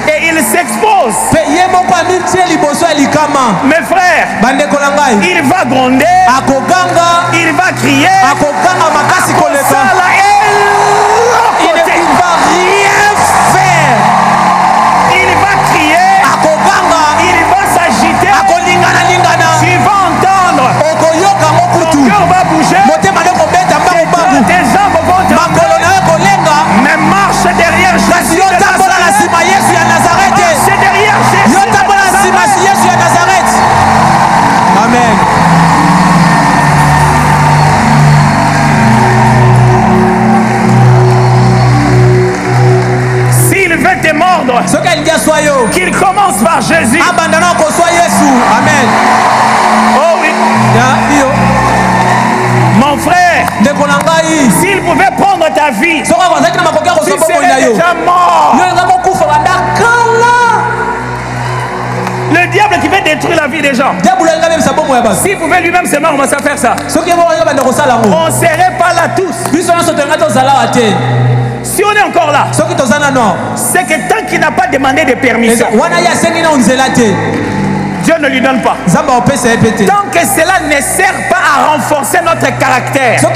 S1: Et il s'expose. Mes frères, il va gronder, il va crier, il ne va rien faire. Il va crier, il va s'agiter, tu vas entendre, ton cœur va bouger, tes jambes vont trembler, mais marche derrière Jésus de Nazareth. C'est derrière Jésus de Nazareth.
S2: Amen.
S1: S'il veut te mordre, qu'il commence par Jésus.
S2: Amen.
S1: Oh oui. Mon frère, s'il pouvait prendre ta vie, tu serais déjà mort. Le diable qui veut détruire la vie des gens, s'il pouvait lui-même seulement commencer à faire ça, on ne serait pas là tous. Si on est encore là, c'est que tant qu'il n'a pas demandé de permission, Dieu ne lui donne pas. Tant que cela ne sert pas à renforcer notre caractère, Dieu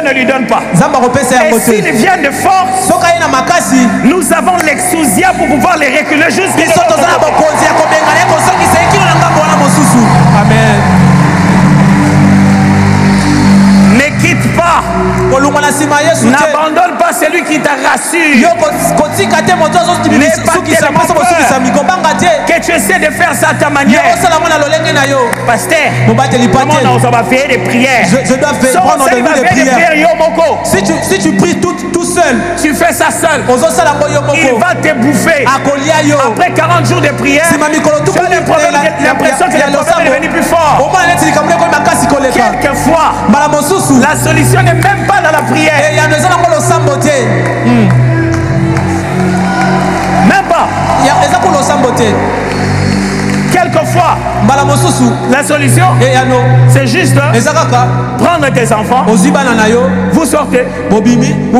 S1: ne lui donne pas. Et s'il vient de force, nous avons l'exousia pour pouvoir les reculer jusqu'à
S2: Amen.
S1: Ne quitte pas. N'abandonne pas celui qui t'a rassure. N'aie pas tellement peur que tu essaies de faire ça à ta manière. Pasteur, comment on va faire des prières?
S2: Je dois prendre des prières. Si tu pries tout seul,
S1: tu fais ça seul, il va te bouffer. Après 40 jours de prière, tu as l'impression que le problème est devenu plus fort. Quelquefois, la solution n'est même pas dans la prière. Même pas. Quelquefois, la solution, c'est juste prendre tes enfants, vous sortez, vous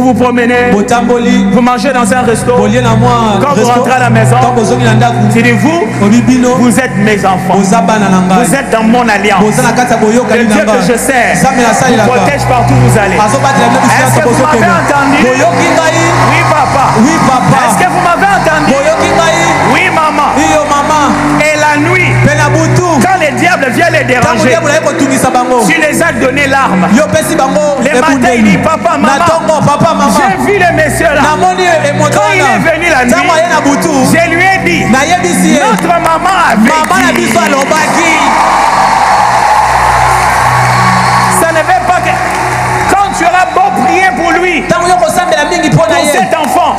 S1: vous promenez, vous mangez dans un resto. Quand vous rentrez à la maison, tu dis vous êtes mes enfants, vous êtes dans mon alliance. Le Dieu que je sers vous protège partout où vous allez. Est-ce que vous m'avez entendu? Oui papa. Est-ce que vous m'avez entendu? Oui maman. Et la nuit, quand les diables viennent les déranger, tu les as donné l'arme. Les matins, il dit papa, maman, j'ai vu le monsieur là. Quand il est venu la nuit, je lui ai dit, notre maman avait dit. Ça ne veut pas que quand tu auras beau prier pour lui, pour cet enfant,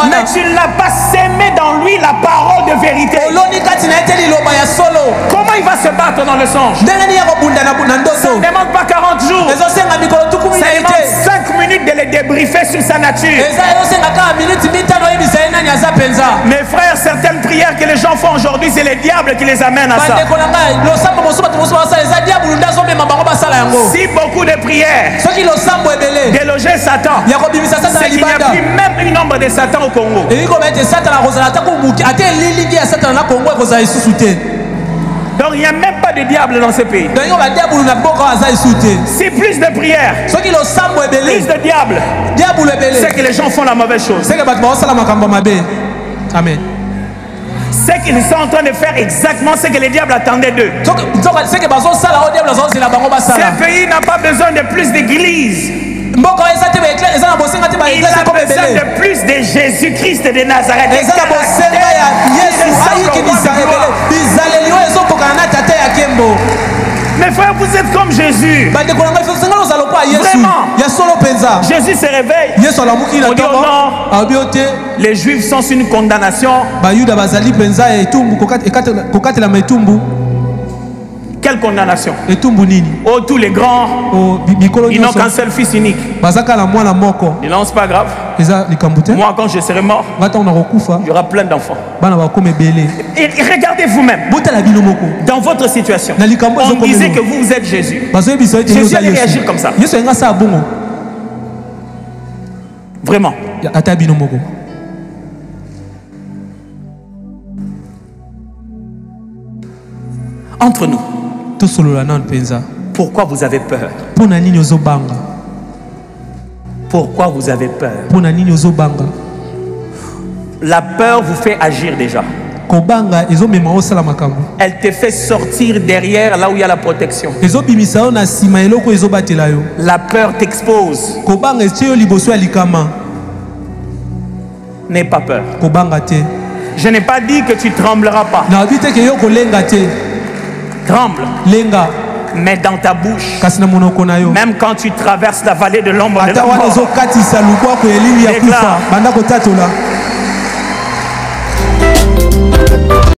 S1: mais tu ne l'as pas sémé dans lui la parole de vérité, comment il va se battre dans le songe? Ça ne demande pas 40 jours, ça demande 5 minutes de le débriefer sur sa nature. Mes frères, certaines prières que les gens font aujourd'hui, c'est les diables qui les amènent à ça. Si beaucoup de prières déloger Satan, c'est qu'il n'y a plus même un nombre de Satan au Congo. Donc il n'y a même pas de diable dans ce pays. Si plus de prières, plus de diables, c'est que les gens font la mauvaise chose.
S2: Amen.
S1: C'est qu'ils sont en train de faire exactement ce que les diables attendaient d'eux. Ce pays n'a pas besoin de plus d'églises. Il a besoin de plus de Jésus-Christ de Nazareth. Mes frères, vous êtes comme Jésus. Vraiment. Jésus se réveille. On dit non. Les Juifs sont sur une condamnation. Quelle condamnation? Oh, tous les grands, ils n'ont qu'un seul fils unique. Ils n'ont, c'est pas grave. Moi, quand je serai mort, il y aura plein d'enfants. Et regardez vous-même. Dans votre situation, on disait que vous êtes Jésus. Jésus allait réagir comme ça. Vraiment. Entre nous, pourquoi vous avez peur? Pourquoi vous avez peur? La peur vous fait agir déjà. Elle te fait sortir derrière là où il y a la protection. La peur t'expose. N'aie pas peur. Je n'ai pas dit que tu trembleras pas. Tremble. Mais dans ta bouche, même quand tu traverses la vallée de l'ombre de la mort,